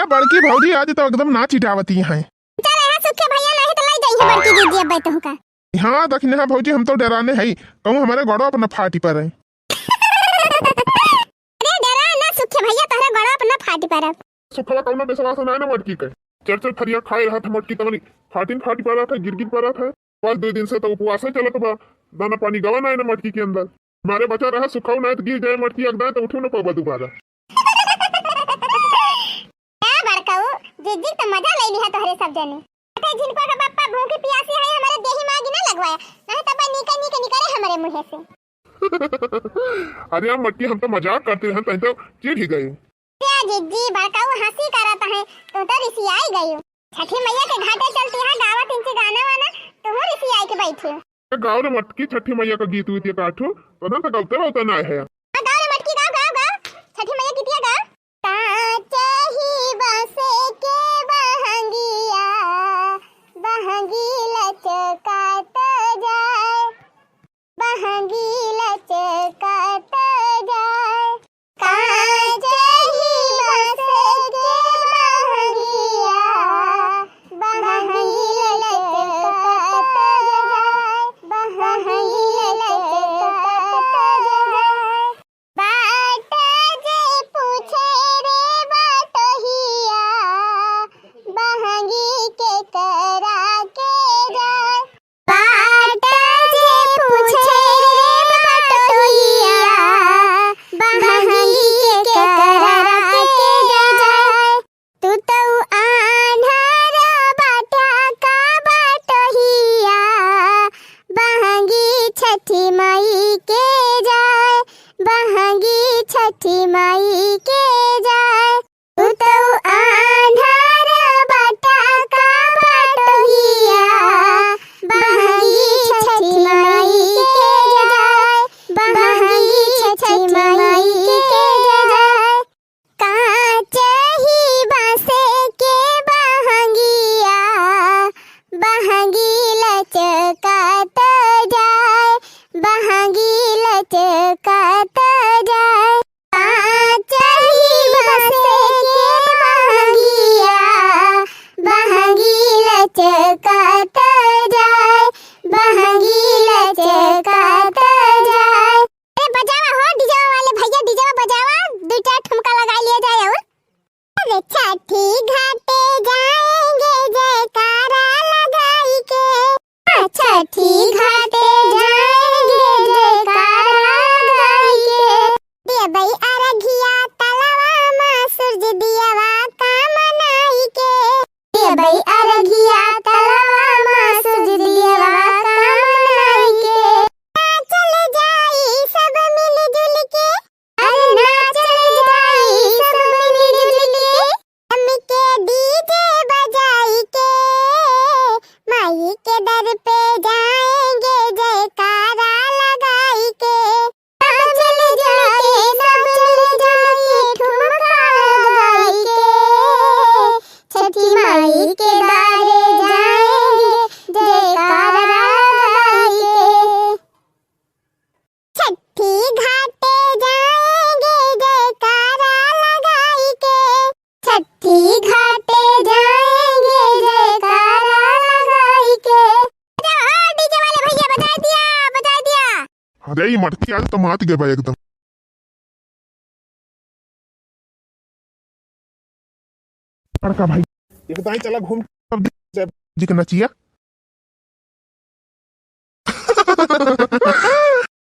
अरे बड़की भौजी आज तो एकदम नाच चिटावती हैं। चल यहाँ सुखे भैया नहीं तो लाई जाइए बड़की दीदी अब बैठो का। हाँ दखने हाँ भौजी हम तो डराने है कहूँ हमारे गड़ो अपना फाटी पर है। अरे डरा ना सुखे भैया तोहरा गड़ा अपना फाटी पर है। सुखला कौनो बेसवा सुनाए ना मटकी के चरचर फरिया खाए रहा था मटकी तमनी फाटी पा रहा था गिर पा रहा था। बस 2 दिन से तो उपवास चलत बा दाना पानी गवा ना है मटकी के अंदर मारे बचा रहा सुखाऊ ना तो गिर जाए मटकी अगदा तो उठो ना पाबा दोबारा। जिज्जी तो मजा ले लिया तोहरे सब जने। अटे जिनको का बापा भूखी प्यासी है हमारे देही मागी ना लगवाया नहीं तो निका निकले हमारे मुंह से। अरे हम मटकी हम तो मजाक करते हैं तो चिढ़ ही गए। क्या जिज्जी बड़काऊ हंसी करता है तो ऋषि आई गई। छठी मैया के घाटे चलती है गावत इनसे गाना वाना तुम ऋषि आई के बैठे गाँव रे मटकी छठी मैया का गीत हुई काठू पता तो गलते होता ना है। गाँव रे मटकी गाँव गाँव गाँव छठी मैया गीतिया गाँव काचे ही बसे के बहंगिया बहंगी लचकात जाए बहंगी लचकात जाए काचे ही बसे के बहंगिया बहंगी लचकात जाए बहंगी लचकात जाए बाट जे पूछे रे बाटहिया बहंगी के करा के जाए बाट जे पूछे रे बाटहिया बहंगी के करा के जाए तू तो आन्हरा बाटा का बाटहिया बहंगी छठी माई के जाए बहंगी छठी माई के जाए तू तो आन्हरा बाटा का बाटहिया बहंगी छठी माई के जाए बहंगी छठी माई के जाए कांच ही बांसे के बहंगिया बहंगी लचकात जाए बहंगी लचकात जाए कांच ही बांसे के बहंगिया बहंगी लचकात जाए बहंगी लचकात जाए। अरे बजावा हो डीजे वाले भैया डीजे बजावा 2-4 ठुमका लगा लिया जाए और अरे छठी घाटे जाएंगे जयकारा लगाई के छठी घाटे जाएंगे जयकारा लगाई के दिया भाई अरघिया तलवा मां सूरज दियावा का मनाई के दिया भाई अरघिया तलवा मां सूरज दियावा का मनाई के चल जाई सब मिलजुल के अरे नाचल जाई सब मिलजुल के हम के डीजे बजाई के माई के दर पे जाएंगे जयकारा लगाई के चल जाए सब चल जाए ठुमका लगाई के छठी माई के दारे जाएंगे जयकारा लगाई के छठी घाटे जाएंगे जयकारा लगाई के छठी घाटे जाएंगे जयकारा लगाई के डीजे वाले भैया बजा दिया। अरे ये मटकी आज तो मात गए भाई एकदम। बड़का भाई एक दाई चला घूम सब जी के नचिया।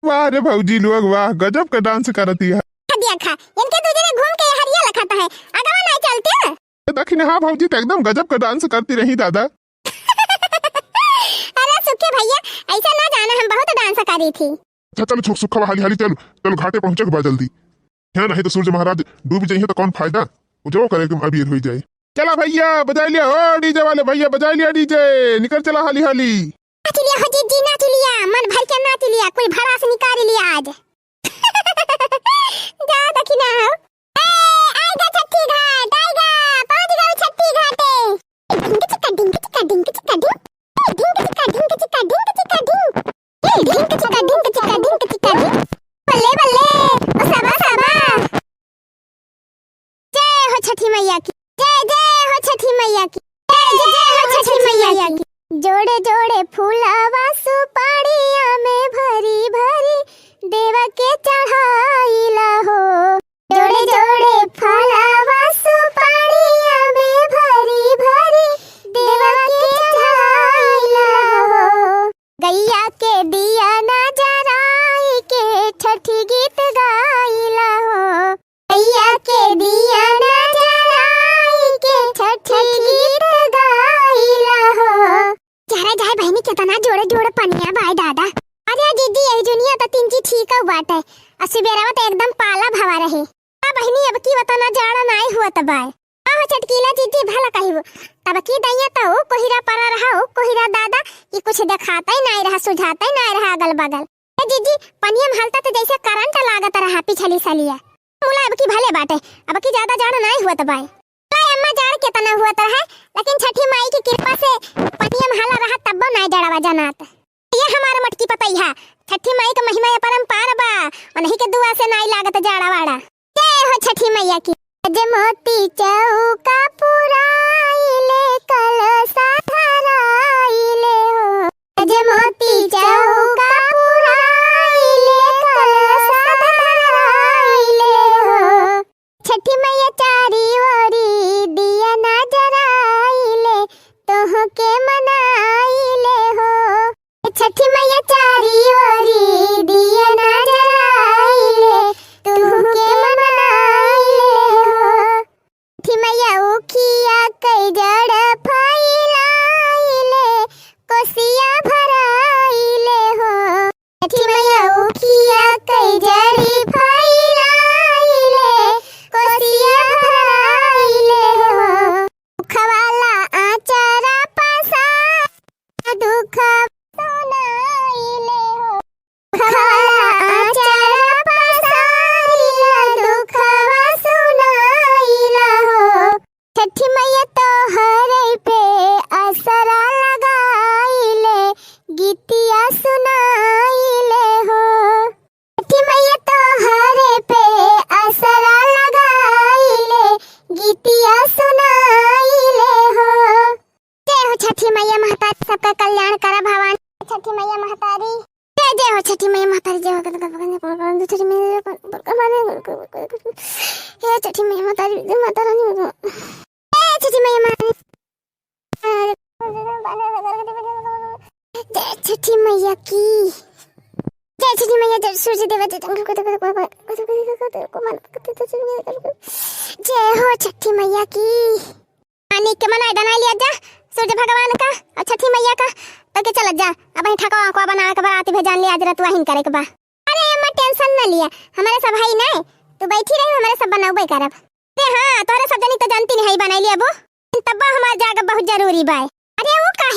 वाह रे भौजी लोग वाह गजब का डांस करती है। दिया खा इनके दूसरे ने घूम के हरिया लखाता है अगवा नहीं चलते दखने हाँ भौजी तो एकदम गजब का डांस करती रही दादा। अरे सुखे भैया ऐसा ना जाना हम बहुत डांस करी थी। अच्छा चलो सुखा हाली हाली चलो चलो घाटे पहुंचे के बाद जल्दी है नहीं तो सूर्य महाराज डूब जाइए तो कौन फायदा जो करे तुम अभी हो जाए। चला भैया बजा लिया ओ डीजे वाले भैया बजा लिया डीजे निकल चला हाली हाली नाच लिया हो जीजी नाच लिया मन भर के नाच लिया कोई भरा से निकाल लिया आज जा दखिना हो आएगा छठी घाट आएगा पहुंच गए छठी घाटे ढिंग चिका ढिंग चिका ढिंग चिका ढिंग ढिंग चिका ढिंग चिका ढिंग चिका ढिंग ढिंग चिका ढिंग चिका ढिंग चिका ढिंग बल्ले बल्ले ओ सबा सबा जय हो छठी मैया की जय छठी मैया की, जय हो छठी मैया की। जोड़े जोड़े फूलवा सुपाड़िया में भरी भरी देवा के चढ़ाइला हो। जोड़े जोड़े फूलवा सुपाड़िया में भरी भरी देवा के चढ़ाइला हो। गैया के दिया ना जराई के छठी गीत गाइला हो। गैया के दिया ना जराई के छठी गीत गाइला हो। जरा जाए बहनी केतना जोड़े जोड़े पनिया बाय दादा। अरे दीदी यही दुनिया तो तीनची ठीक है बाटे। असुबेरावा तो एकदम पाला भवा रहे। आ बहनी अब की बताना जाड़ा नाई हुआ त बाय। आहो चटकीला दीदी भला कहिबो। तब की दैया तो कोहिरा परा रहा हो कोहिरा दादा कि कुछ दिखाता ही नहीं रहा सुझाता ही नहीं रहा अगल बगल। ए दीदी पनिया में हलता तो जैसे करंट लागत रहा पिछली सालिया। मुला अब की भले बाटे अब की ज्यादा जाड़ा नहीं हुआ त बाय। अम्मा जाड़ केतना हुआ त है लेकिन छठी माई की कृपा से पनिया में हला रहा तब नहीं जड़वा जनात। ये हमारा मटकी पतैया छठी माई का महिमा या परंपार बा उन्हीं के दुआ से नहीं लागत जाड़ा वाड़ा। जय हो छठी मैया की। मोती चौका पुराइले कलसा धराइले हो। मोती चौका पुराइले कलसा धराइले हो। छठी मैया चारी ओरी दिया ना जराइले तोह के मनाइले हो। छठी मैया चारी ओरी दिया ना जराइले तोह के मनाइले हो। छठी मैया उखिया कई जड़ फैलाइले कोसिया भराइले हो। छठी मैया उखिया कई जड़ी फैलाइले कोसिया भराइले हो। दुखवाला आचारा पसा दुख सुनाइले हो। दुखवाला आचारा पसाइला दुखवा सुनाइला हो। छठी मैया तो हरे पे असरा लगाइले गीतिया सुनाइले हो। छठी मैया तो हरे पे असरा लगाइले गीतिया सुनाइले हो। जय हो छठी मैया महतारी सबका कल्याण करा भवानी। छठी मैया महतारी जय जय हो छठी मैया महतारी जय हो छठी मैया हे छठी मैया महतारी माता रानी छठी मैया महतारी जय छठी मैया की। जय छठी मैया जय सूर्य देवा जय हो छठी मैया की। पानी के मनाई बना लिया जा सूर्य भगवान का और छठी मैया का तो के चल जा अब ठकवा को बना के बाराती भेजान ले आज रतुआ हिन करे के बा। अरे अम्मा टेंशन न लिया हमारे सब भाई नहीं तू बैठी रही हमारे सब बनाऊ करब। अरे हां तोरे सब जनी तो जानती नहीं है बनाई लिया वो तब हमार जाग बहुत जरूरी बा। अरे वो काहे